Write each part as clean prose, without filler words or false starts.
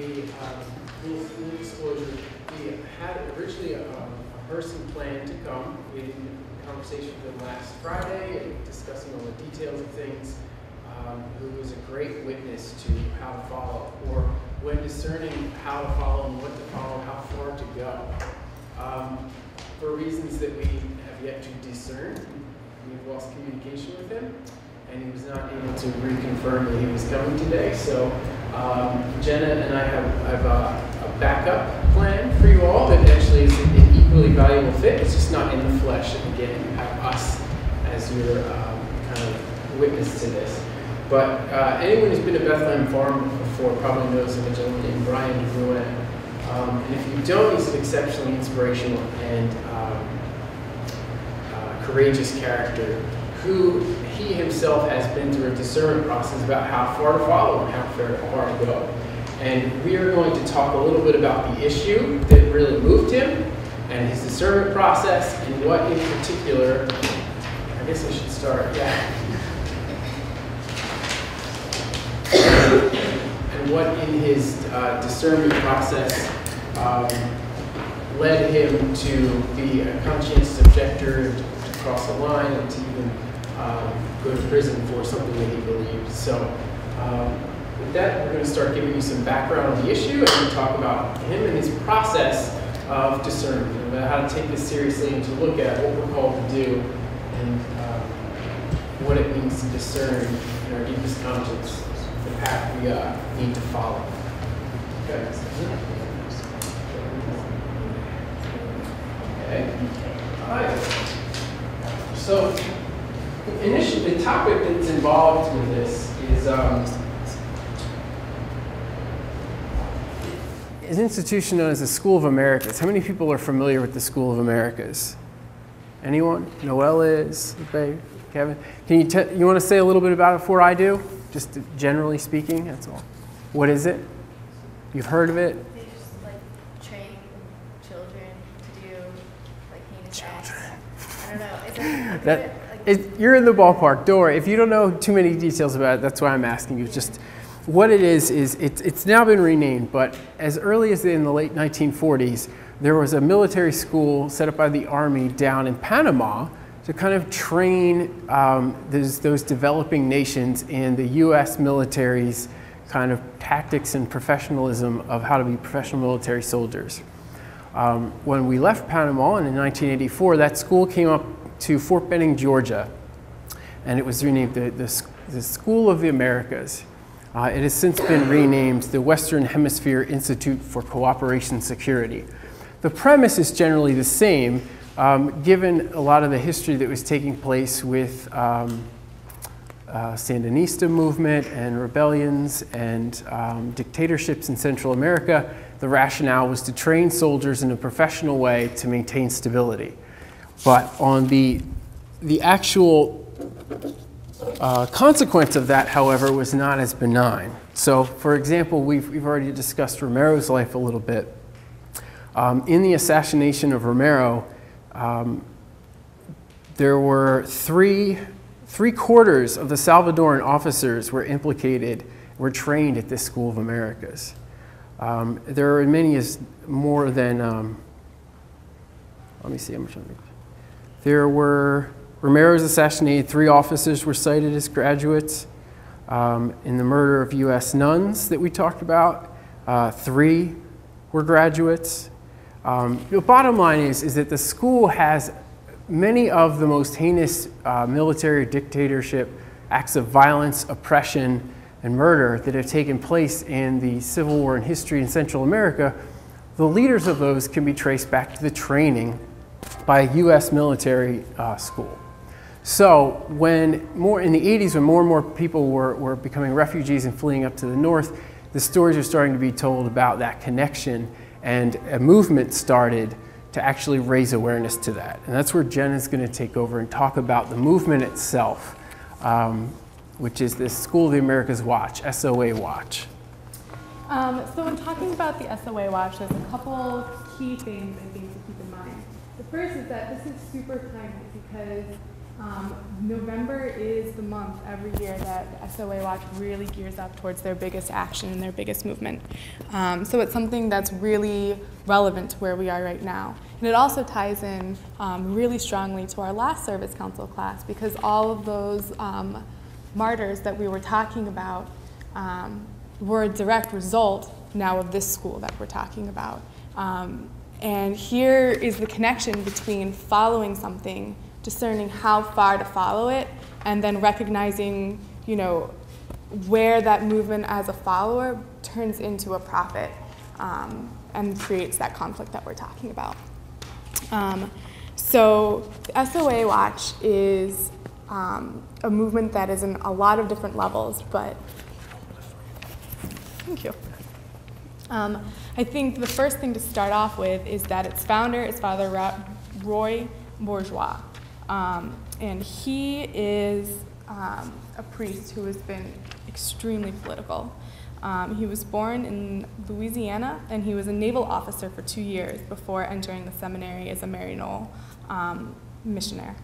full disclosure, we had originally a person planned to come. We had a conversation with him last Friday and discussing all the details of things, who was a great witness to how to follow, or when discerning how to follow and what to follow, how far to go. For reasons that we have yet to discern, we've lost communication with him, and he was not able to reconfirm that he was coming today. So Jenna and I have a backup plan for you all that actually is an equally valuable fit. It's just not in the flesh. And again, you have us as your kind of witness to this. But anyone who's been to Bethlehem Farm before probably knows of a gentleman named Brian Gruen. And if you don't, he's an exceptionally inspirational and courageous character who he himself has been through a discernment process about how far to follow and how far to go. And we are going to talk a little bit about the issue that really moved him and his discernment process, and what in particular, I guess I should start, and what in his discernment process led him to be a conscientious objector, to cross the line, and to even go to prison for something that he believed. So with that, we're going to start giving you some background on the issue and talk about him and his process of discernment, and about how to take this seriously and to look at what we're called to do and what it means to discern in our deepest conscience the path we need to follow. Okay. Okay. All right. So, initially, the topic that's involved with this is an institution known as the School of Americas. How many people are familiar with the School of Americas? Anyone? Noel is? Okay. Kevin? Can you want to say a little bit about it before I do? Just generally speaking, that's all. What is it? You've heard of it? They just train children to do heinous acts. I don't know. You're in the ballpark. Don't worry. If you don't know too many details about it, that's why I'm asking you. Just what it is it's now been renamed, but as early as in the late 1940s, there was a military school set up by the Army down in Panama to kind of train those developing nations in the U.S. military's kind of tactics and professionalism of how to be professional military soldiers. When we left Panama in 1984, that school came up to Fort Benning, Georgia, and it was renamed the School of the Americas. It has since been renamed the Western Hemisphere Institute for Cooperation and Security. The premise is generally the same, given a lot of the history that was taking place with Sandinista movement and rebellions and dictatorships in Central America. The rationale was to train soldiers in a professional way to maintain stability. But on the actual consequence of that, however, was not as benign. So, for example, we've already discussed Romero's life a little bit. In the assassination of Romero, there were three-quarters of the Salvadoran officers were implicated, were trained at this School of Americas. There are many as more than, let me see how much. There were, Romero was assassinated, 3 officers were cited as graduates. In the murder of U.S. nuns that we talked about, 3 were graduates. The bottom line is that the school has many of the most heinous military dictatorship, acts of violence, oppression, and murder that have taken place in the Civil War and history in Central America. The leaders of those can be traced back to the training by a U.S. military school. So when in the 80s, when more and more people were becoming refugees and fleeing up to the north, the stories are starting to be told about that connection, and a movement started to actually raise awareness to that. And that's where Jen is going to take over and talk about the movement itself, which is the School of the Americas Watch, SOA Watch. So when talking about the SOA Watch, there's a couple key things I think to keep in mind. The first is that this is super timely because November is the month every year that the SOA Watch really gears up towards their biggest action and their biggest movement. So it's something that's really relevant to where we are right now. And it also ties in really strongly to our last Service Council class, because all of those martyrs that we were talking about were a direct result now of this school that we're talking about. And here is the connection between following something, discerning how far to follow it, and then recognizing, you know, where that movement as a follower turns into a prophet and creates that conflict that we're talking about. So the SOA Watch is a movement that is in a lot of different levels, but thank you. I think the first thing to start off with is that its founder is Father Roy Bourgeois. And he is a priest who has been extremely political. He was born in Louisiana, and he was a naval officer for 2 years before entering the seminary as a Maryknoll missionary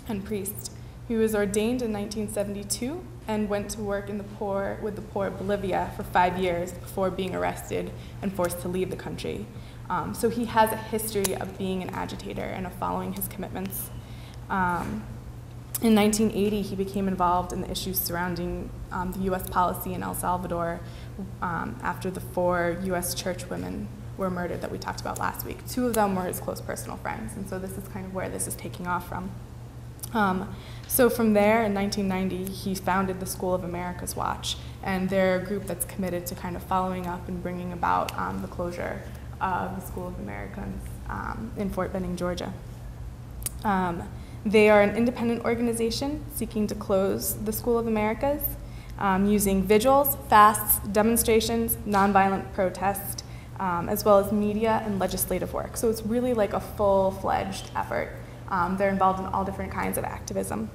and priest. He was ordained in 1972 and went to work with the poor of Bolivia for 5 years before being arrested and forced to leave the country. So he has a history of being an agitator and of following his commitments. In 1980, he became involved in the issues surrounding the U.S. policy in El Salvador after the 4 U.S. church women were murdered that we talked about last week. 2 of them were his close personal friends, and so this is kind of where this is taking off from. So from there, in 1990, he founded the School of America's Watch, and they're a group that's committed to kind of following up and bringing about the closure of the School of Americans in Fort Benning, Georgia. They are an independent organization seeking to close the School of Americas using vigils, fasts, demonstrations, nonviolent protest, as well as media and legislative work. So it's really like a full-fledged effort. They're involved in all different kinds of activism.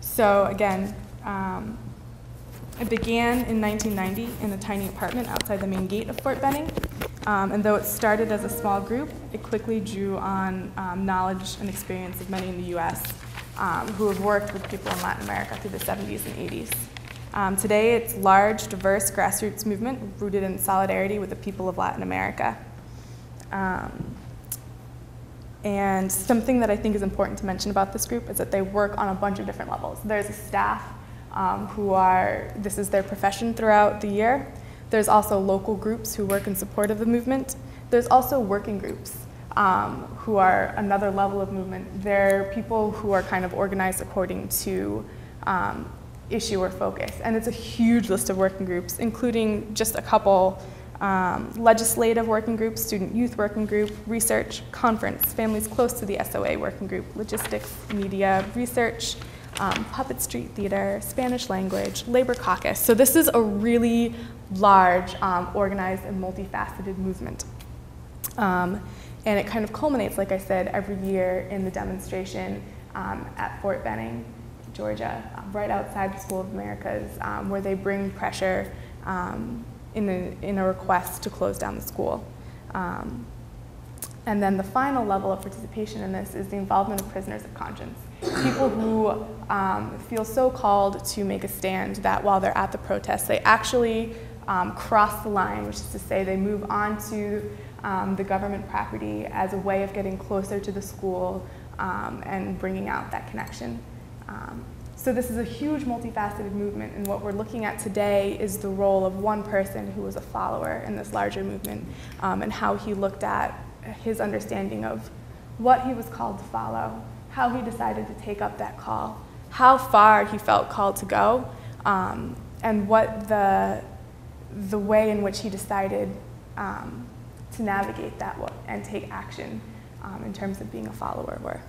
So again, it began in 1990 in a tiny apartment outside the main gate of Fort Benning. And though it started as a small group, it quickly drew on knowledge and experience of many in the U.S. Who have worked with people in Latin America through the 70s and 80s. Today, it's a large, diverse grassroots movement rooted in solidarity with the people of Latin America. And something that I think is important to mention about this group is that they work on a bunch of different levels. There's a staff this is their profession throughout the year. There's also local groups who work in support of the movement. There's also working groups who are another level of movement. They're people who are kind of organized according to issue or focus. And it's a huge list of working groups, including just a couple legislative working groups, student youth working group, research, conference, families close to the SOA working group, logistics, media, research, puppet street theater, Spanish language, labor caucus. So this is a really large, organized, and multifaceted movement. And it kind of culminates, like I said, every year in the demonstration at Fort Benning, Georgia, right outside the School of Americas, where they bring pressure in a request to close down the school. And then the final level of participation in this is the involvement of prisoners of conscience. People who feel so called to make a stand that while they're at the protest, they actually cross the line, which is to say they move onto the government property as a way of getting closer to the school and bringing out that connection. So this is a huge multifaceted movement, and what we're looking at today is the role of one person who was a follower in this larger movement and how he looked at his understanding of what he was called to follow, how he decided to take up that call, how far he felt called to go, and what the way in which he decided to navigate that and take action in terms of being a follower were.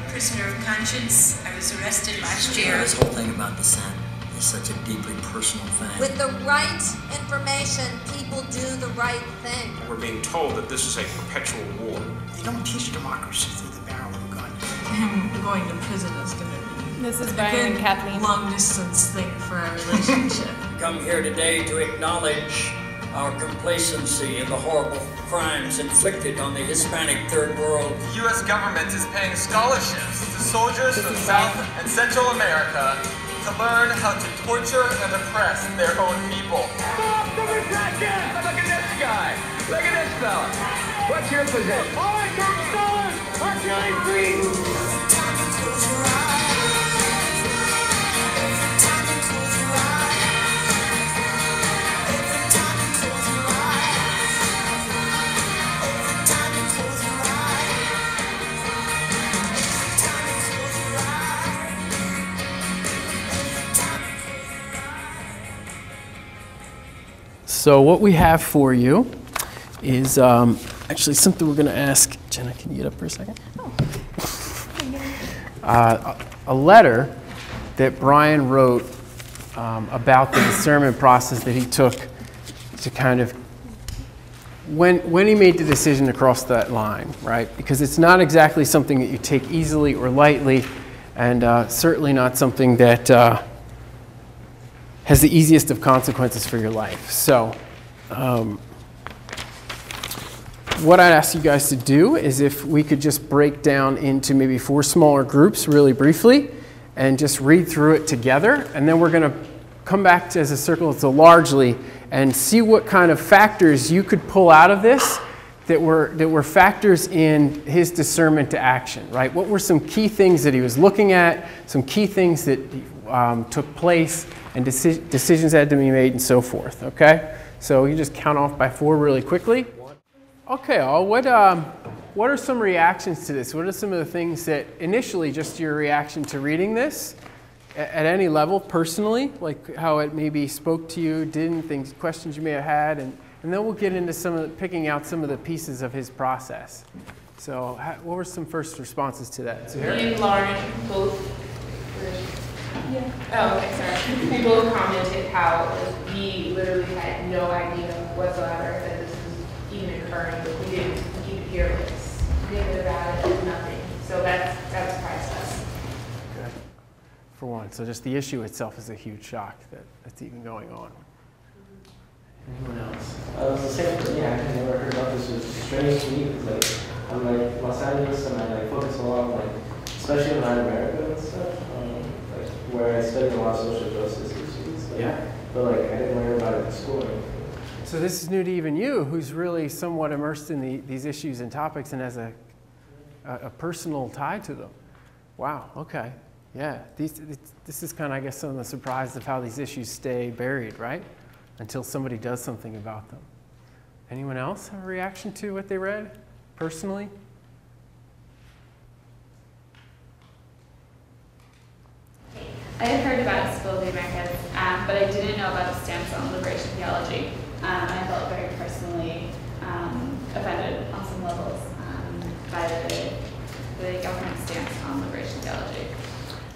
Prisoner of conscience. I was arrested last year. This whole thing about dissent is such a deeply personal thing. With the right information, people do the right thing. We're being told that this is a perpetual war. They don't teach democracy through the barrel of a gun. Him going to prison is going to be This is Brian and Kathleen. long distance thing for our relationship. Come here today to acknowledge our complacency in the horrible crimes inflicted on the Hispanic Third World. The U.S. government is paying scholarships to soldiers from South and Central America to learn how to torture and oppress their own people. Look at this guy. Look at this fella. What's your position? All right, fellas are killing free. So what we have for you is actually something we're going to ask. Jenna, can you get up for a second? A letter that Brian wrote about the discernment process that he took to kind of, when he made the decision to cross that line, right? Because it's not exactly something that you take easily or lightly, and certainly not something that has the easiest of consequences for your life. So what I'd ask you guys to do is if we could just break down into maybe 4 smaller groups really briefly and just read through it together, and then we're going to come back to as a circle to largely and see what kind of factors you could pull out of this that were factors in his discernment to action, right? What were some key things that he was looking at, some key things that took place, and decisions had to be made and so forth, okay? So you just count off by 4 really quickly. Okay, what are some reactions to this? What are some of the things that initially just your reaction to reading this at any level personally, like how it maybe spoke to you, things, questions you may have had, and then we'll get into picking out some of the pieces of his process. So what were some first responses to that? Me and Lauren both we both commented how we literally had no idea whatsoever that this was even occurring. We didn't hear this, anything about it, nothing. So that surprised us. Good. For one, so just the issue itself is a huge shock that's even going on. Anyone else? It was the same for me. I had never heard about this. It was strange to me because I'm Los Angeles and I focus a lot on especially in Latin America and stuff. Where I studied a lot of social justice issues. But I didn't learn about it in school or anything. So this is new to even you, who's really somewhat immersed in these issues and topics and has a personal tie to them. Wow, okay. Yeah, this is kind of, I guess, some of the surprise of how these issues stay buried, right? Until somebody does something about them. Anyone else have a reaction to what they read, personally? I had heard about Disability Americas, but I didn't know about the stance on liberation theology. I felt very personally offended on some levels by the government stance on liberation theology.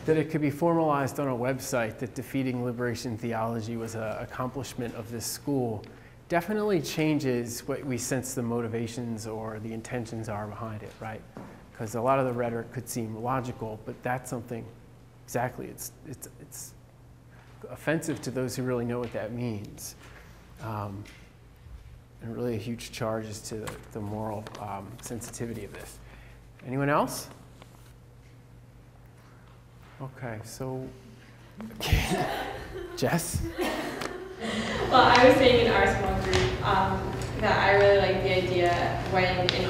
That it could be formalized on a website that defeating liberation theology was an accomplishment of this school definitely changes what we sense the motivations or the intentions are behind it, right? Because a lot of the rhetoric could seem logical, but that's something. Exactly, it's offensive to those who really know what that means, and really a huge charge as to the moral sensitivity of this. Anyone else? Okay, so Jess? Well, I was saying in our small group that I really like the idea when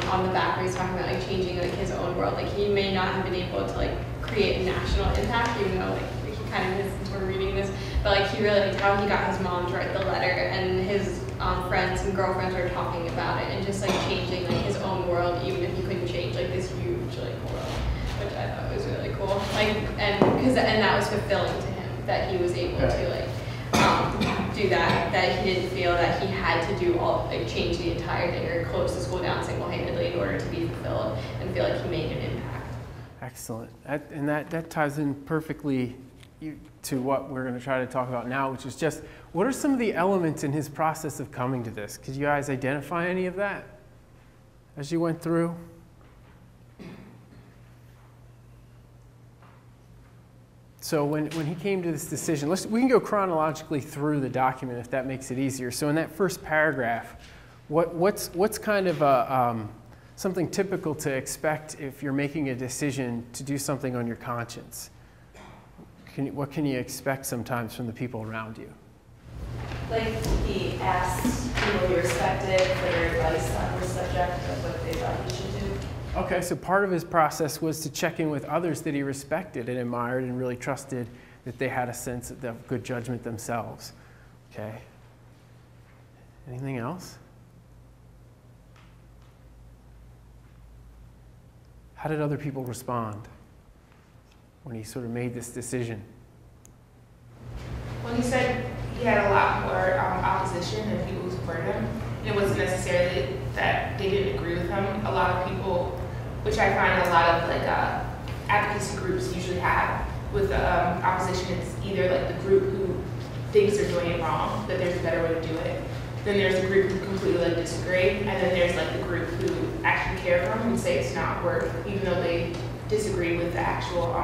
on the back where he's talking about changing his own world. He may not have been able to create a national impact, even though he kind of is sort of reading this, but he really how he got his mom to write the letter, and his friends and girlfriends were talking about it, and just changing his own world, even if he couldn't change this huge world, which I thought was really cool. And that was fulfilling to him that he was able to do that. That he didn't feel that he had to do change the entire thing or close the school down single-handedly in order to be fulfilled and feel he made an impact. Excellent. And that ties in perfectly to what we're going to try to talk about now, which is just what are some of the elements in his process of coming to this? Could you guys identify any of that as you went through? So when he came to this decision, we can go chronologically through the document if that makes it easier. So in that first paragraph, what's kind of something typical to expect if you're making a decision to do something on your conscience? What can you expect sometimes from the people around you? Like he asked people he respected for their advice on the subject of what they thought he should do. Okay, so part of his process was to check in with others that he respected and admired and really trusted that they had a sense of good judgment themselves. Okay. Anything else? How did other people respond when he sort of made this decision? Well, he said he had a lot more opposition than people who supported him. And it wasn't necessarily that they didn't agree with him. A lot of people, which I find a lot of like advocacy groups usually have with opposition, it's either like the group who thinks they're doing it wrong, that there's a better way to do it. Then there's the group who completely like disagree, and then there's like the group who actually care for him and say it's not worth, even though they disagree with the actual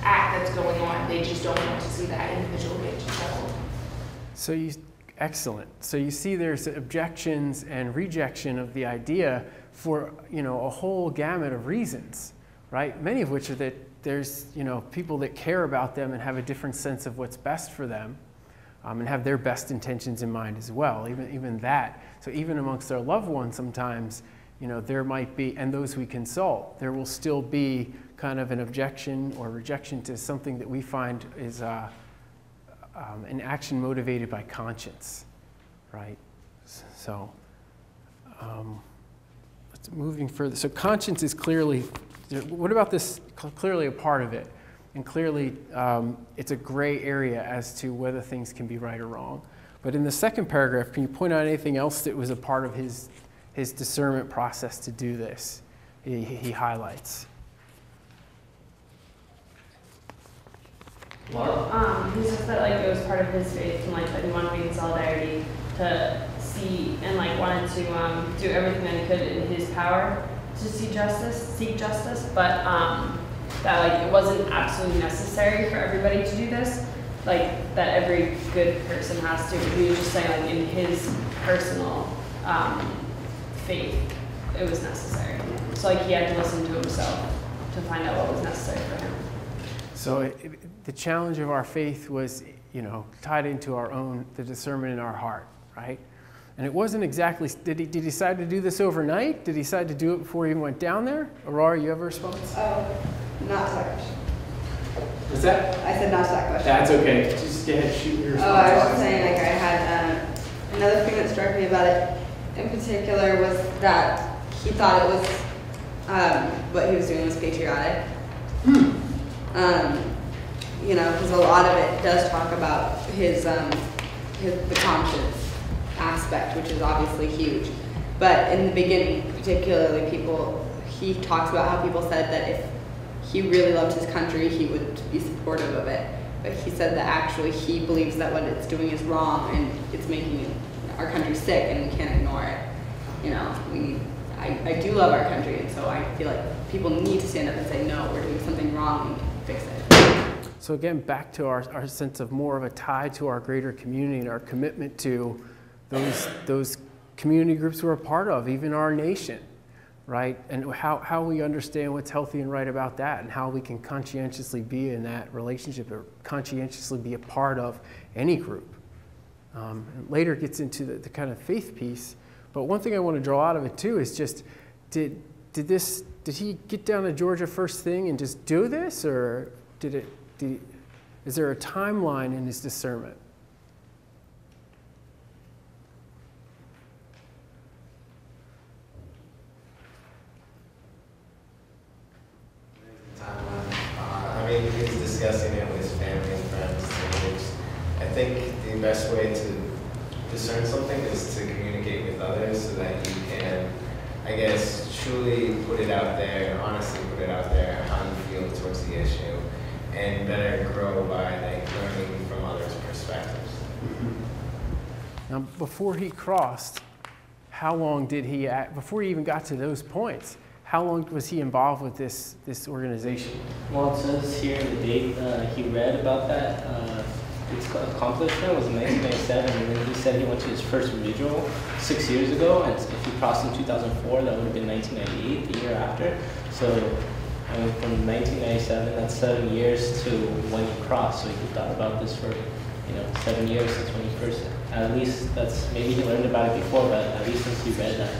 act that's going on. They just don't want to see that individual get trouble. So excellent. So you see there's objections and rejection of the idea for, a whole gamut of reasons, right? Many of which are that there's, people that care about them and have a different sense of what's best for them, and have their best intentions in mind as well, even that. So even amongst our loved ones sometimes, there might be, and those we consult, there will still be kind of an objection or rejection to something that we find is an action motivated by conscience, right? So moving further, so conscience is clearly, what about this, clearly a part of it, and clearly it's a gray area as to whether things can be right or wrong. But in the second paragraph, can you point out anything else that was a part of his discernment process to do this? He highlights. Well, he says that like it was part of his faith and like that he wanted to be in solidarity to see and like wanted to do everything that he could in his power to seek justice, but that like it wasn't absolutely necessary for everybody to do this, like that every good person has to. He was just saying like in his personal faith, it was necessary. So like he had to listen to himself to find out what was necessary for him. So the challenge of our faith was, tied into the discernment in our heart, right? And it wasn't exactly, did he decide to do this overnight? Did he decide to do it before he even went down there? Aurora, you have a response? Not to that question. What's that? I said not to that question. That's okay. Just go ahead, shoot your response. Oh, I was just saying, like, I had another thing that struck me about it in particular was that he thought it was, what he was doing was patriotic. Because a lot of it does talk about the conscience aspect, which is obviously huge. But in the beginning, particularly he talks about how people said that if he really loved his country, he would be supportive of it. But he said that actually he believes that what it's doing is wrong and it's making our country sick and we can't ignore it. I do love our country, and so I feel like people need to stand up and say, no, we're doing something wrong and fix it. So again, back to our sense of more of a tie to our greater community and our commitment to those community groups we're a part of, even our nation, right? And how we understand what's healthy and right about that, and how we can conscientiously be in that relationship or conscientiously be a part of any group. And later it gets into the kind of faith piece. But one thing I want to draw out of it too is just, did he get down to Georgia first thing and just do this, or is there a timeline in his discernment? He was discussing it with his family and friends, and I think the best way to discern something is to communicate with others so that you can, I guess, truly put it out there, honestly put it out there, how you feel towards the issue, and better grow by like learning from others' perspectives. Now, before he crossed, how long did he, before he even got to those points, how long was he involved with this organization? Well, it says here the date he read about that. Its accomplishment was in 1997, and then he said he went to his first vigil 6 years ago, and if he crossed in 2004, that would have been 1998, the year after. So, I mean, from 1997, that's 7 years to when he crossed. So he thought about this for, 7 years since when he first. At least that's maybe he learned about it before, but at least since he read that.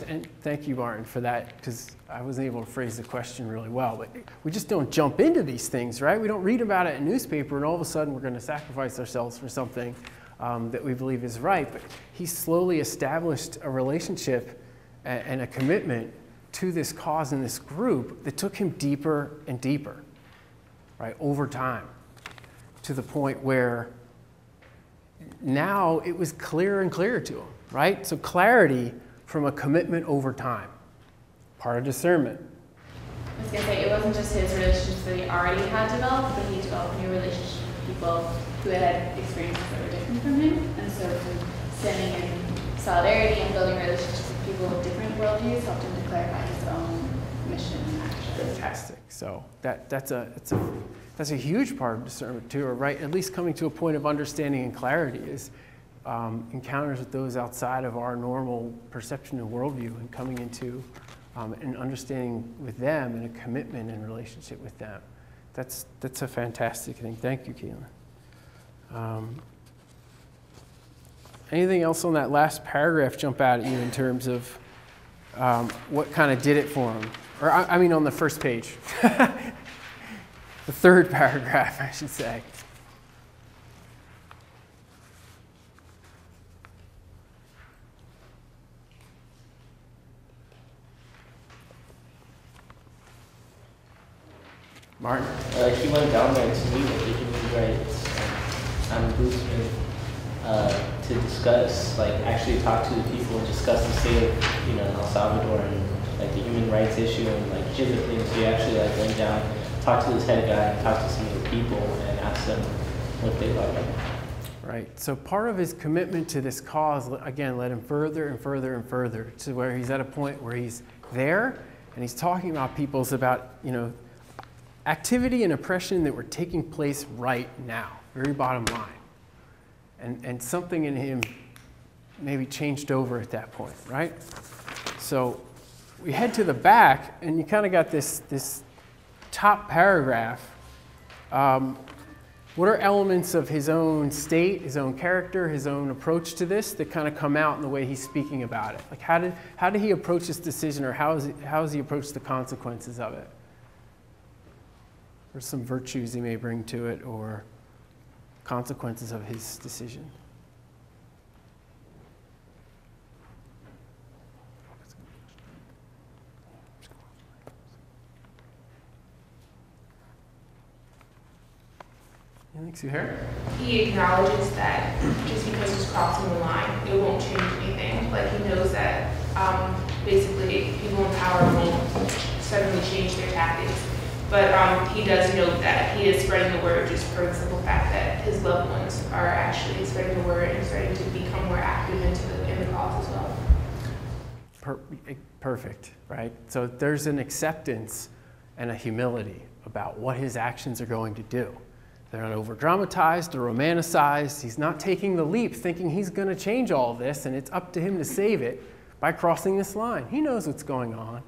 And thank you, Martin, for that, because I wasn't able to phrase the question really well. But we just don't jump into these things, right? We don't read about it in a newspaper, and all of a sudden we're going to sacrifice ourselves for something that we believe is right. But he slowly established a relationship and a commitment to this cause and this group that took him deeper and deeper, right, over time, to the point where now it was clearer and clearer to him, right? So clarity from a commitment over time, part of discernment. I was going to say, it wasn't just his relationships that he already had developed, but he developed new relationships with people who had experiences that were different from him. And so from standing in solidarity and building relationships with people with different worldviews helped him to clarify his own mission and action. Fantastic. So that's a huge part of discernment too, or right? At least coming to a point of understanding and clarity is encounters with those outside of our normal perception and worldview, and coming into an understanding with them and a commitment and relationship with them. That's a fantastic thing. Thank you, Keelan. Anything else on that last paragraph jump out at you in terms of what kind of did it for him? Or I mean on the first page. The third paragraph, I should say. Martin? He went down there to meet with the human rights ombudsman to discuss, actually talk to the people and discuss the state of, El Salvador and the human rights issue and different things. So he actually went down, talked to this head guy, talked to some of the people, and asked them what they thought about it. Right. So part of his commitment to this cause, again, led him further and further and further to where he's at a point where he's there and he's talking about people's activity and oppression that were taking place right now, very bottom line. And something in him maybe changed over at that point, right? So we head to the back, and you kind of got this top paragraph. What are elements of his own state, his own character, his own approach to this that kind of come out in the way he's speaking about it? How did he approach this decision, or how has he approached the consequences of it? Or some virtues he may bring to it, or consequences of his decision. Anything, Suhair? He acknowledges that just because he's crossing the line, it won't change anything. He knows that basically people in power won't suddenly change their tactics. But he does note that he is spreading the word just for the simple fact that his loved ones are actually spreading the word and starting to become more active in the cause as well. Perfect, right? So there's an acceptance and a humility about what his actions are going to do. They're not over-dramatized or romanticized. He's not taking the leap thinking he's going to change all of this and it's up to him to save it by crossing this line. He knows what's going on.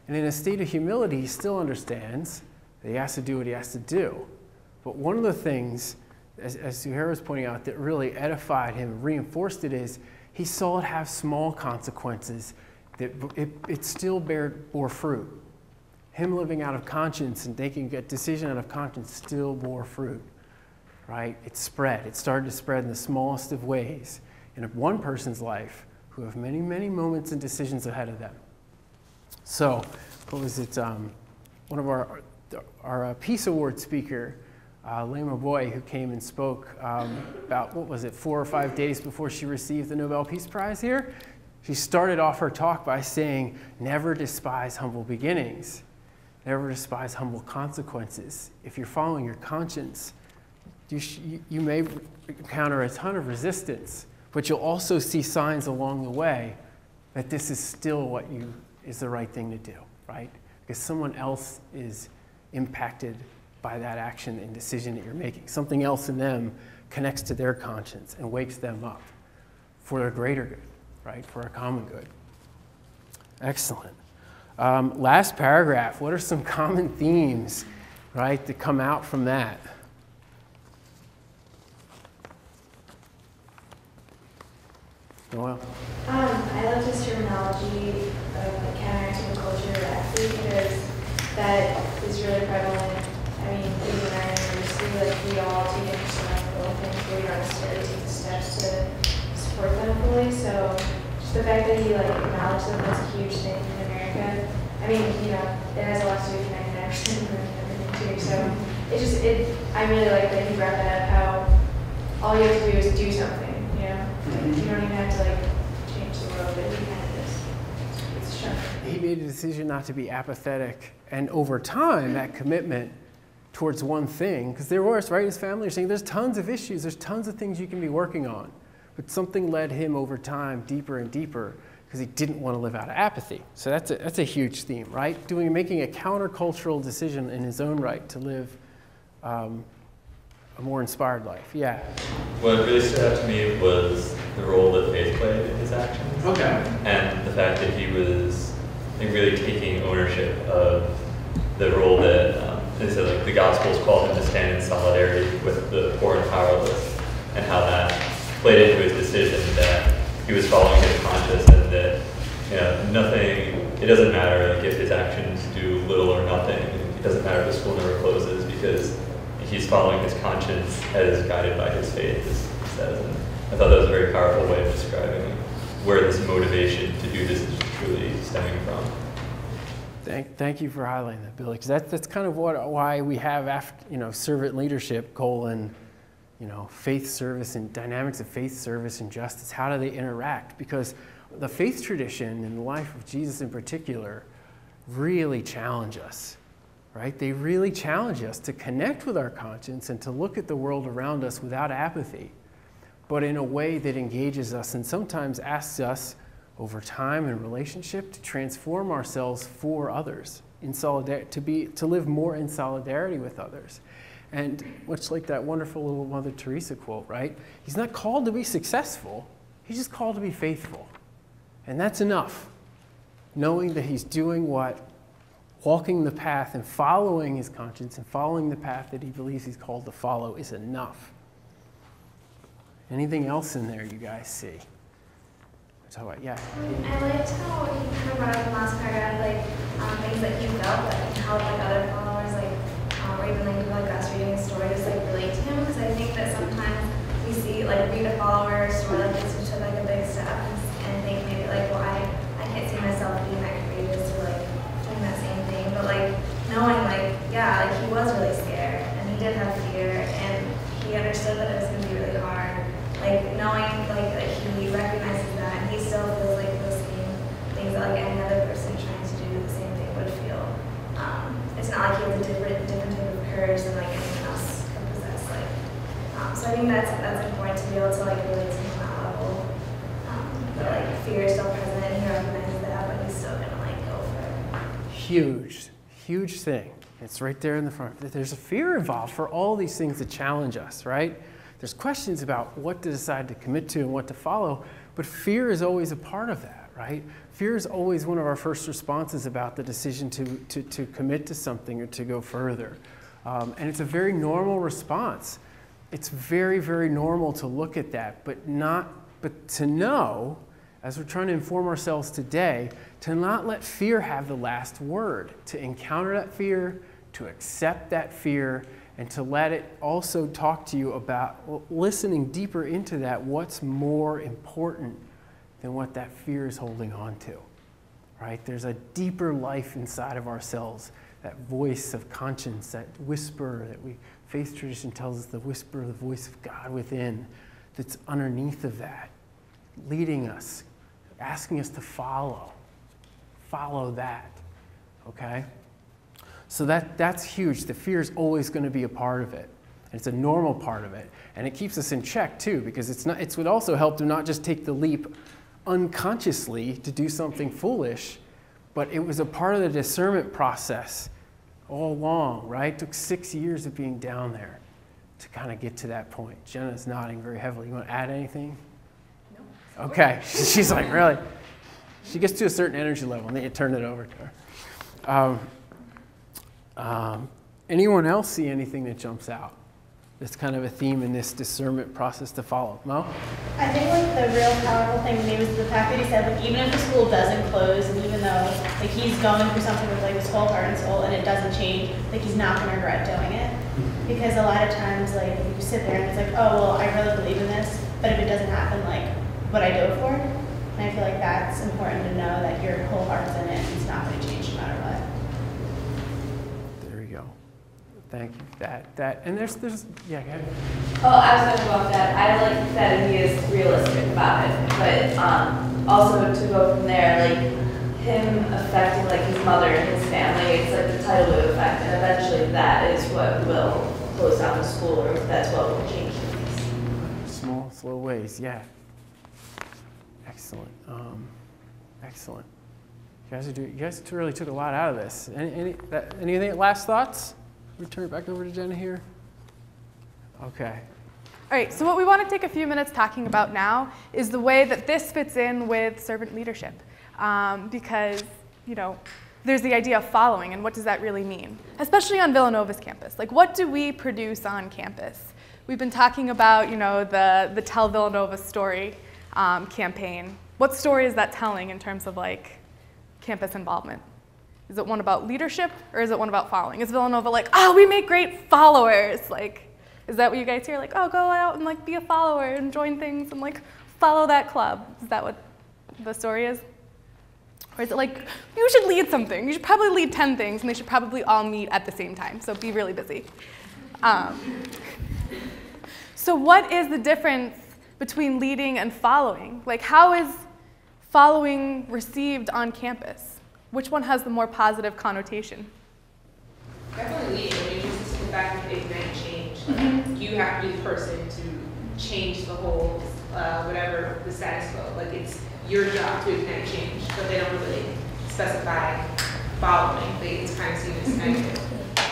And in a state of humility, he still understands that he has to do what he has to do. But one of the things, as Suhair was pointing out, that really edified him, reinforced it, is he saw it have small consequences, that it still bore fruit. Him living out of conscience and making a decision out of conscience still bore fruit, right? It spread. It started to spread in the smallest of ways in one person's life who have many, many moments and decisions ahead of them. So, what was it? One of our Peace Award speaker, Lema Boy, who came and spoke about, 4 or 5 days before she received the Nobel Peace Prize here, She started off her talk by saying, never despise humble beginnings. Never despise humble consequences. If you're following your conscience, you may encounter a ton of resistance, but you'll also see signs along the way that this is still what is the right thing to do, right? Because someone else is impacted by that action and decision that you're making. Something else in them connects to their conscience and wakes them up for a greater good, right? For a common good. Excellent. Last paragraph, what are some common themes, right, that come out from that? Noel? I love this terminology of like counteracting the culture of athlete because that is really prevalent. I mean, even in our university, like we all take interest in like little things, but we don't necessarily take the steps to support them fully. So just the fact that he like acknowledged that that's a huge thing in America. I mean, you know, it has a lot to do with 99% and everything too. So I really like that he brought that up. How all you have to do is do something. You know, like, you don't even have to like change the world, but he kind of does. It's true. He made a decision not to be apathetic, and over time, that commitment towards one thing, because there was, right, his family are saying there's tons of issues, there's tons of things you can be working on, but something led him over time deeper and deeper because he didn't want to live out of apathy. So that's a huge theme, right? Making a countercultural decision in his own right to live a more inspired life. Yeah. What really stood out to me was the role that faith played in his actions. Okay. And the fact that he was really taking ownership of the role that they said, like, the Gospels called him to stand in solidarity with the poor and powerless, and how that played into his decision that he was following his conscience, and that, you know, nothing, it doesn't matter like if his actions do little or nothing. It doesn't matter if the school never closes, because he's following his conscience as guided by his faith, as he says. And I thought that was a very powerful way of describing where this motivation to do this is truly stemming from. Thank you for highlighting that, Billy, because that's kind of why we have servant leadership, faith service and dynamics of faith service and justice. How do they interact? Because the faith tradition and the life of Jesus in particular really challenge us, right? They really challenge us to connect with our conscience and to look at the world around us without apathy, but in a way that engages us and sometimes asks us over time and relationship to transform ourselves for others, to live more in solidarity with others. And much like that wonderful little Mother Teresa quote, right? He's not called to be successful, he's just called to be faithful. And that's enough. Knowing that he's doing walking the path and following his conscience and following the path that he believes he's called to follow is enough. Anything else in there you guys see? Yeah. I liked how he kind of brought up in the last paragraph, things that he felt that can help other followers, or even people like us reading the story, just relate to him. Because I think that sometimes we see read a follower story like this, which took a big step, and think maybe well, I can't see myself being that courageous or doing that same thing. But knowing he was really scared and he did have fear and he understood that it was going to be really hard. Knowing that he recognizes that and he still feels those same things that any other person trying to do the same thing would feel. It's not he has a different type of courage than anyone else can possess. So I think that's important to be able to relate to him on that level. But fear is still present and he recognizes that, but he's still gonna go for it. Huge thing. It's right there in the front. There's a fear involved for all these things that challenge us, right? There's questions about what to decide to commit to and what to follow, but fear is always a part of that, right? Fear is always one of our first responses about the decision to commit to something or to go further. And it's a very normal response. It's very, very normal to look at that, but to know, as we're trying to inform ourselves today, to not let fear have the last word, to encounter that fear, to accept that fear, and to let it also talk to you about listening deeper into that, what's more important than what that fear is holding on to, right? There's a deeper life inside of ourselves, that voice of conscience, that whisper that faith tradition tells us, the whisper, the voice of God within, that's underneath of that, leading us, asking us to follow that, okay? So that's huge. The fear is always going to be a part of it. And it's a normal part of it. And it keeps us in check too, because it would also help to not just take the leap unconsciously to do something foolish, but it was a part of the discernment process all along, right? It took 6 years of being down there to kind of get to that point. Jenna's nodding very heavily. You want to add anything? No. Okay. She's like, really? She gets to a certain energy level, and then you turn it over to her. Anyone else see anything that jumps out? That's kind of a theme in this discernment process to follow. Mo? I think like the real powerful thing to me was the fact that he said like even if the school doesn't close and even though like he's going through something with like his whole heart and soul and it doesn't change, like he's not going to regret doing it. Because a lot of times like you sit there and it's like, oh well, I really believe in this, but if it doesn't happen, like what I do it for? And I feel like that's important to know that your whole heart's in it and it's not going to change no matter what. There we go. Thank you. That, and there's, yeah, go ahead. Oh, I was going to go off that. I like that he is realistic about it, but also to go from there, like him affecting like his mother and his family, it's like the tidal wave effect, and eventually that is what will close down the school, or that's what will change things. Small, slow ways, yeah. Excellent. Excellent. You guys really took a lot out of this. Anything? Last thoughts? We turn it back over to Jenna here. Okay. All right, so what we want to take a few minutes talking about now is the way that this fits in with servant leadership. Because, you know, there's the idea of following, and what does that really mean? Especially on Villanova's campus. Like, what do we produce on campus? We've been talking about, you know, the Tell Villanova Story campaign. What story is that telling in terms of, like, campus involvement? Is it one about leadership, or is it one about following? Is Villanova like, oh, we make great followers? Like, is that what you guys hear? Like, oh, go out and like be a follower and join things and like follow that club. Is that what the story is? Or is it like, you should lead something. You should probably lead 10 things, and they should probably all meet at the same time. So be really busy. So what is the difference between leading and following? Like, how is following received on campus? Which one has the more positive connotation? Definitely leading. When you just sit back and ignite change, like, you have to be the person to change the whole, whatever the status quo. Like it's your job to ignite change, but they don't really specify following. It's kind of seen as negative.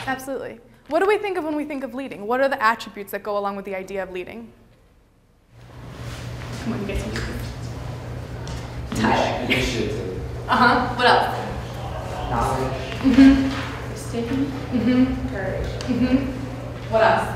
Absolutely. What do we think of when we think of leading? What are the attributes that go along with the idea of leading? Come on, you get some. Tyler. Initiative. What else? Knowledge. Risk-taking. Courage. What else?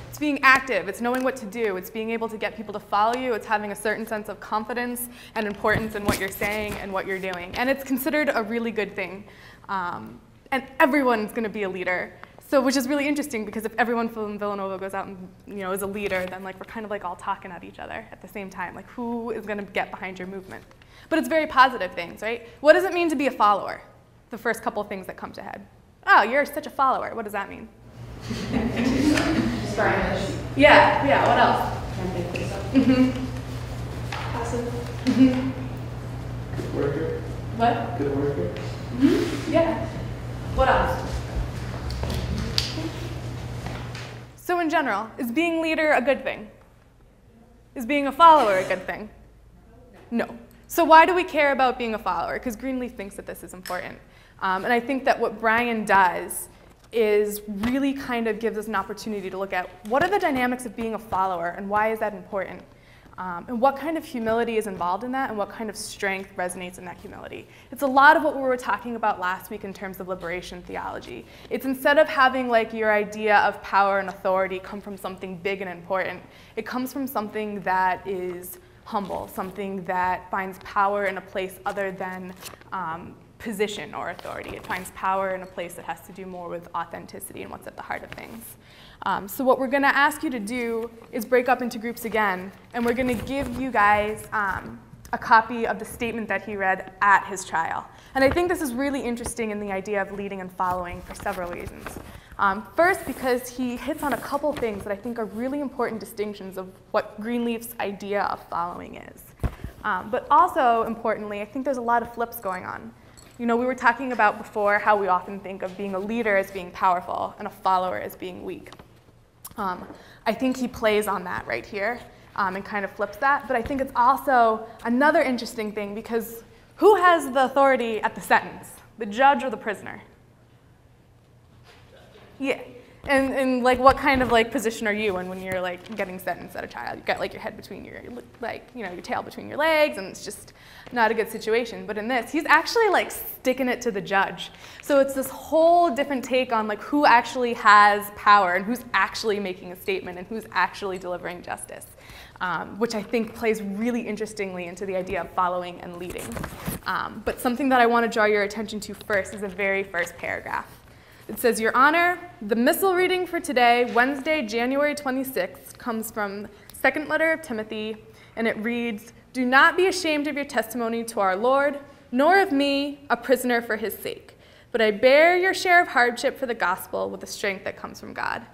It's being active. It's knowing what to do. It's being able to get people to follow you. It's having a certain sense of confidence and importance in what you're saying and what you're doing. And it's considered a really good thing. And everyone's going to be a leader. So, which is really interesting because if everyone from Villanova goes out and is a leader, then like we're kind of like all talking at each other at the same time. Like who is going to get behind your movement? But it's very positive things, right? What does it mean to be a follower? The first couple of things that come to head. Oh, you're such a follower. What does that mean? Yeah. What else? Passive. Good worker. What? Good worker. Yeah. What else? So in general, is being leader a good thing? Is being a follower a good thing? No. So why do we care about being a follower? Because Greenleaf thinks that this is important. And I think that what Brian does is really kind of gives us an opportunity to look at what are the dynamics of being a follower and why is that important? And what kind of humility is involved in that and what kind of strength resonates in that humility. It's a lot of what we were talking about last week in terms of liberation theology. It's instead of having like your idea of power and authority come from something big and important, it comes from something that is humble, something that finds power in a place other than position or authority. It finds power in a place that has to do more with authenticity and what's at the heart of things. So what we're going to ask you to do is break up into groups again, and we're going to give you guys a copy of the statement that he read at his trial. And I think this is really interesting in the idea of leading and following for several reasons. First, because he hits on a couple things that I think are really important distinctions of what Greenleaf's idea of following is. But also, importantly, I think there's a lot of flips going on. You know, we were talking about before how we often think of being a leader as being powerful and a follower as being weak. I think he plays on that right here and kind of flips that. But I think it's also another interesting thing because who has the authority at the sentence? The judge or the prisoner? Yeah. And like, what kind of like position are you in when you're like getting sentenced at a trial? You've got like your head between your, like, you know, your tail between your legs, and it's just not a good situation. But in this, he's actually like sticking it to the judge. So it's this whole different take on like who actually has power and who's actually making a statement and who's actually delivering justice, which I think plays really interestingly into the idea of following and leading. But something that I want to draw your attention to first is the very first paragraph. It says, Your Honor, the missal reading for today, Wednesday, January 26th, comes from second letter of Timothy, and it reads, Do not be ashamed of your testimony to our Lord, nor of me, a prisoner for his sake, but I bear your share of hardship for the gospel with the strength that comes from God.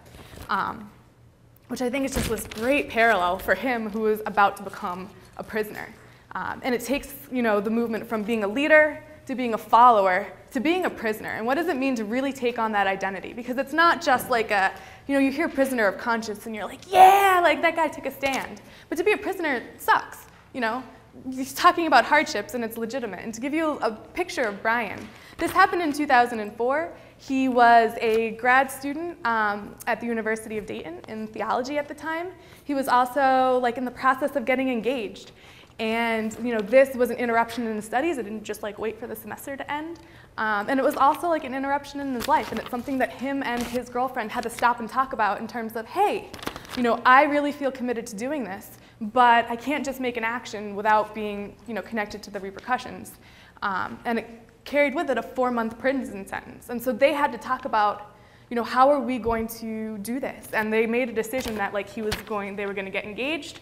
Which I think is just this great parallel for him who is about to become a prisoner. And it takes, you know, the movement from being a leader to being a follower, to being a prisoner. And what does it mean to really take on that identity? Because it's not just like a, you know, you hear prisoner of conscience and you're like, yeah, like that guy took a stand. But to be a prisoner sucks, you know? He's talking about hardships and it's legitimate. And to give you a picture of Brian, this happened in 2004. He was a grad student at the University of Dayton in theology at the time. He was also like in the process of getting engaged. And you know, this was an interruption in his studies. It didn't just like wait for the semester to end. And it was also like an interruption in his life. And it's something that him and his girlfriend had to stop and talk about in terms of, hey, you know, I really feel committed to doing this, but I can't just make an action without being, you know, connected to the repercussions. And it carried with it a 4-month prison sentence. And so they had to talk about, you know, how are we going to do this? And they made a decision that like they were going to get engaged.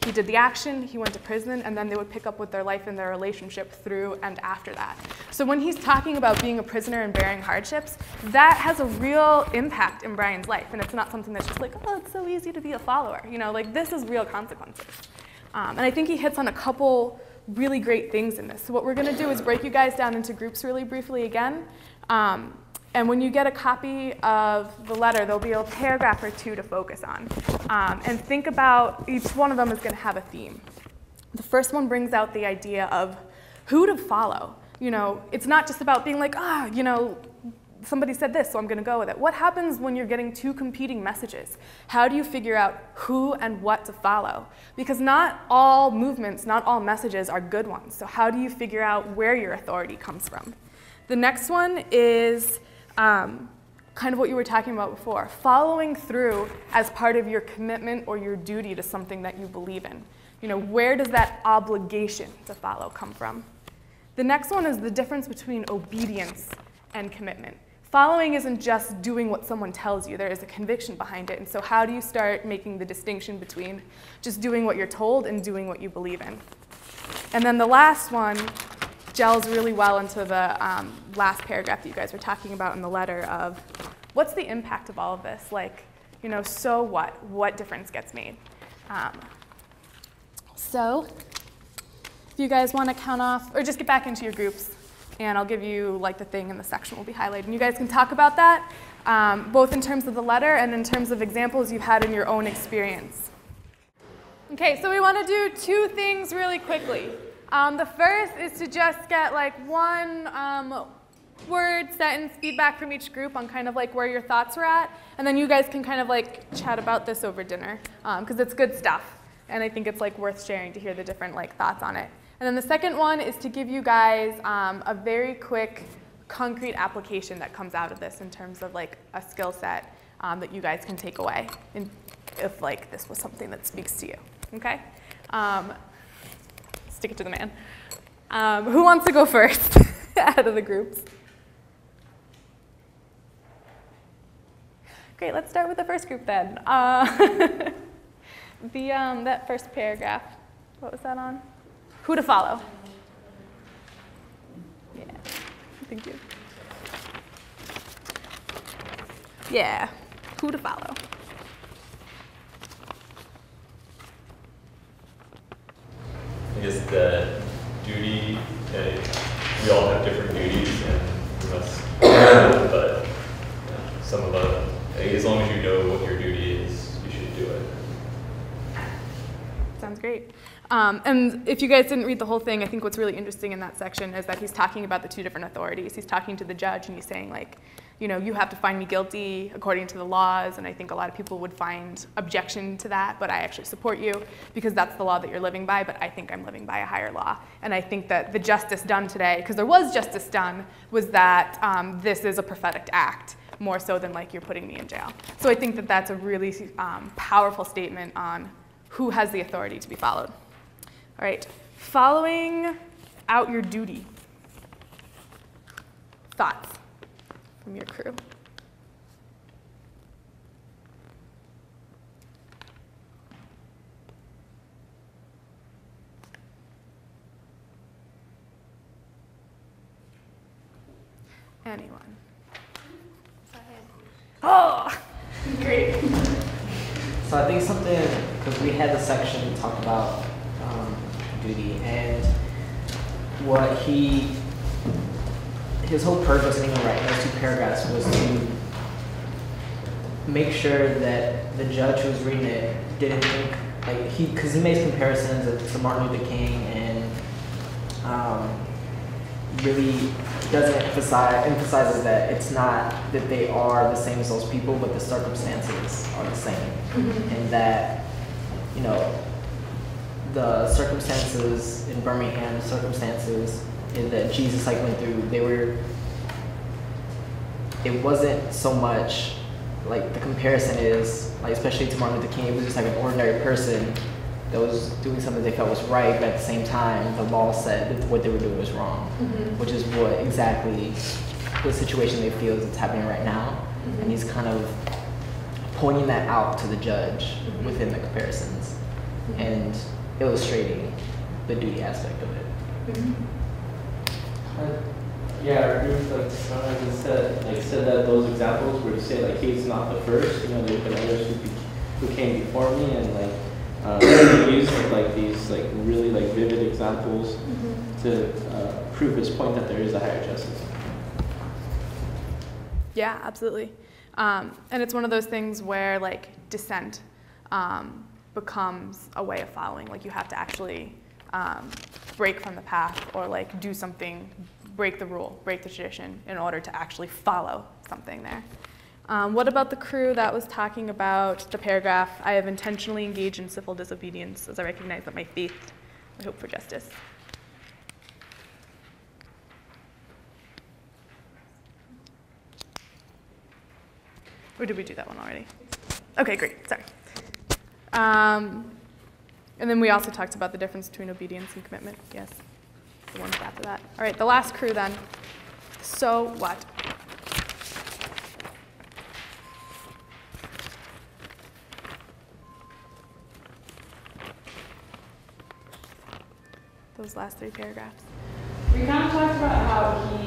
He did the action, he went to prison, and then they would pick up with their life and their relationship through and after that. So when he's talking about being a prisoner and bearing hardships, that has a real impact in Brian's life. And it's not something that's just like, oh, it's so easy to be a follower. You know, like this is real consequences. And I think he hits on a couple really great things in this. So what we're going to do is break you guys down into groups really briefly again. And when you get a copy of the letter, there'll be a paragraph or two to focus on. And think about, each one of them is going to have a theme. The first one brings out the idea of who to follow. You know, it's not just about being like, you know, somebody said this, so I'm going to go with it. What happens when you're getting two competing messages? How do you figure out who and what to follow? Because not all movements, not all messages are good ones. So how do you figure out where your authority comes from? The next one is kind of what you were talking about before, following through as part of your commitment or your duty to something that you believe in. You know, where does that obligation to follow come from? The next one is the difference between obedience and commitment. Following isn't just doing what someone tells you. There is a conviction behind it. And so how do you start making the distinction between just doing what you're told and doing what you believe in? And then the last one gels really well into the last paragraph that you guys were talking about in the letter of what's the impact of all of this? Like, you know, so what? What difference gets made? So if you guys want to count off, or just get back into your groups, and I'll give you like the thing and the section will be highlighted. And you guys can talk about that, both in terms of the letter and in terms of examples you've had in your own experience. Okay, so we want to do two things really quickly. The first is to just get like one word, sentence feedback from each group on kind of like where your thoughts were at. And then you guys can kind of like chat about this over dinner because it's good stuff. And I think it's like worth sharing to hear the different like thoughts on it. And then the second one is to give you guys a very quick, concrete application that comes out of this in terms of like a skill set that you guys can take away if like this was something that speaks to you. Okay? Stick it to the man. Who wants to go first out of the groups? Great, let's start with the first group then. That first paragraph, what was that on? Who to follow. Yeah, thank you. Yeah, who to follow. I guess the we all have different duties, and we must do them, but some of us, as long as you know what your duty is, you should do it. Sounds great. And if you guys didn't read the whole thing, I think what's really interesting in that section is that he's talking about the two different authorities. He's talking to the judge and he's saying, like, you know, you have to find me guilty according to the laws, and I think a lot of people would find objection to that, but I actually support you because that's the law that you're living by, but I think I'm living by a higher law. And I think that the justice done today, because there was justice done, was that this is a prophetic act, more so than like you're putting me in jail. So I think that that's a really powerful statement on who has the authority to be followed. All right, following out your duty. Thoughts from your crew? Anyone? Oh, great. So I think something, because we had the section talk about duty, and what his whole purpose in even writing those two paragraphs was to make sure that the judge who was reading it didn't think, like, because he makes comparisons to Martin Luther King, and really doesn't emphasizes that it's not that they are the same as those people, but the circumstances are the same. Mm-hmm. And that, you know, the circumstances in Birmingham, the circumstances that Jesus like went through, it wasn't so much like the comparison is, like, especially to Martin Luther King, it was just like an ordinary person that was doing something they felt was right, but at the same time, the law said that what they were doing was wrong, mm-hmm. which is what exactly the situation they feel is happening right now. Mm-hmm. And he's kind of pointing that out to the judge mm-hmm. within the comparisons mm-hmm. and illustrating the duty aspect of it. Mm-hmm. Yeah, I agree with, like, said that those examples where you say, like, he's not the first, you know, there have been others who came before me, and like he used like these like really like vivid examples mm-hmm. to prove his point that there is a higher justice. Yeah, absolutely. And it's one of those things where like dissent becomes a way of following. Like you have to actually break from the path or like do something, break the rule, break the tradition in order to actually follow something there. What about the crew that was talking about the paragraph, I have intentionally engaged in civil disobedience as I recognize that my faith, I hope for justice. Or did we do that one already? Okay, great, sorry. And then we also talked about the difference between obedience and commitment, yes. The ones after that. All right, the last crew then. So what? Those last three paragraphs. We kind of talked about how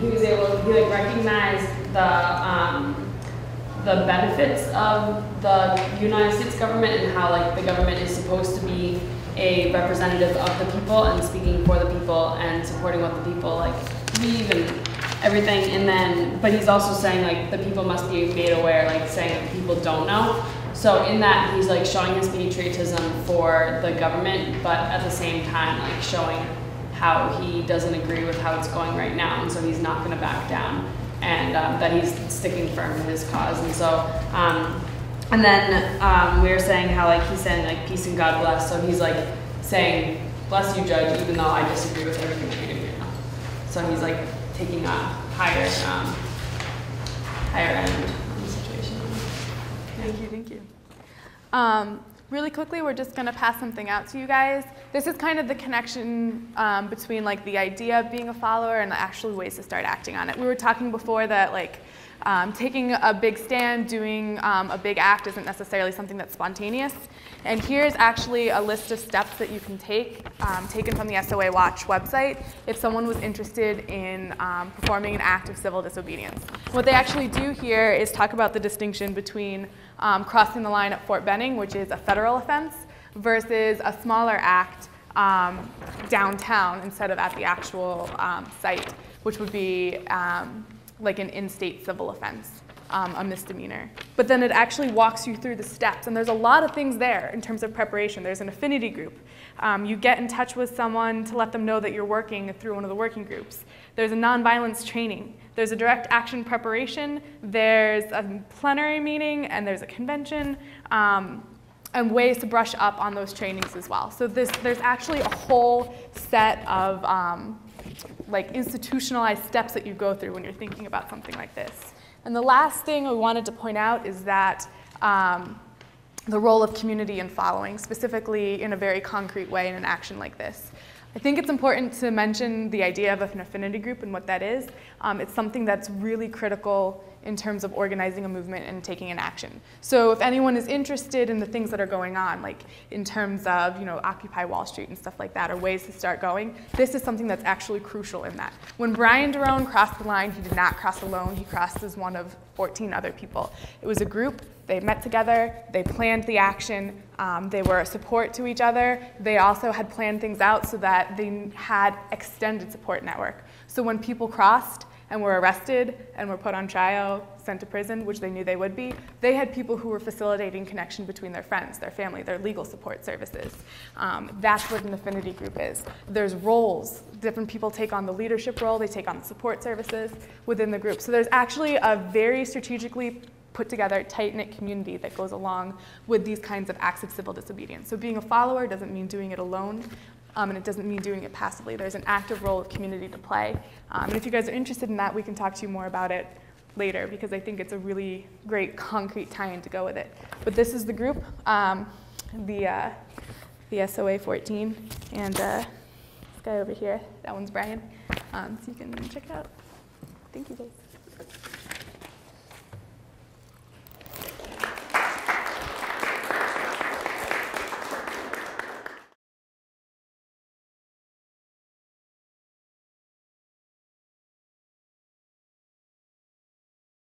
he was able, he like recognized the benefits of the United States government and how like the government is supposed to be a representative of the people and speaking for the people and supporting what the people like believe and everything. And then, but he's also saying like the people must be made aware, like saying that people don't know. So in that, he's like showing his patriotism for the government, but at the same time, like showing how he doesn't agree with how it's going right now, and so he's not going to back down, and that he's sticking firm in his cause. And so, and then we were saying how like he's saying like peace and God bless. So he's like saying bless you, Judge, even though I disagree with everything that you're doing now. So he's like taking a higher end on the situation. Thank you, thank you. Really quickly, we're just going to pass something out to you guys. This is kind of the connection between like the idea of being a follower and the actual ways to start acting on it. We were talking before that like taking a big stand, doing a big act isn't necessarily something that's spontaneous. And here's actually a list of steps that you can take, taken from the SOA Watch website, if someone was interested in performing an act of civil disobedience. What they actually do here is talk about the distinction between crossing the line at Fort Benning, which is a federal offense, versus a smaller act downtown instead of at the actual site, which would be like an in-state civil offense, a misdemeanor. But then it actually walks you through the steps, and there's a lot of things there in terms of preparation. There's an affinity group. You get in touch with someone to let them know that you're working through one of the working groups. There's a nonviolence training. There's a direct action preparation. There's a plenary meeting, and there's a convention, and ways to brush up on those trainings as well. So there's actually a whole set of like institutionalized steps that you go through when you're thinking about something like this. And the last thing we wanted to point out is that the role of community in following, specifically in a very concrete way in an action like this. I think it's important to mention the idea of an affinity group and what that is. It's something that's really critical in terms of organizing a movement and taking an action. So if anyone is interested in the things that are going on, like in terms of Occupy Wall Street and stuff like that, or ways to start going, this is something that's actually crucial in that. When Brian Derone crossed the line, he did not cross alone. He crossed as one of 14 other people. It was a group. They met together. They planned the action. They were a support to each other. They also had planned things out so that they had extended support network. So when people crossed and were arrested and were put on trial, sent to prison, which they knew they would be, they had people who were facilitating connection between their friends, their family, their legal support services. That's what an affinity group is. There's roles. Different people take on the leadership role. They take on the support services within the group. So there's actually a very strategically put together tight-knit community that goes along with these kinds of acts of civil disobedience. So being a follower doesn't mean doing it alone. And it doesn't mean doing it passively. There's an active role of community to play. And if you guys are interested in that, we can talk to you more about it later, because I think it's a really great concrete tie-in to go with it. But this is the group, the SOA 14, and this guy over here, that one's Brian. So you can check it out. Thank you guys.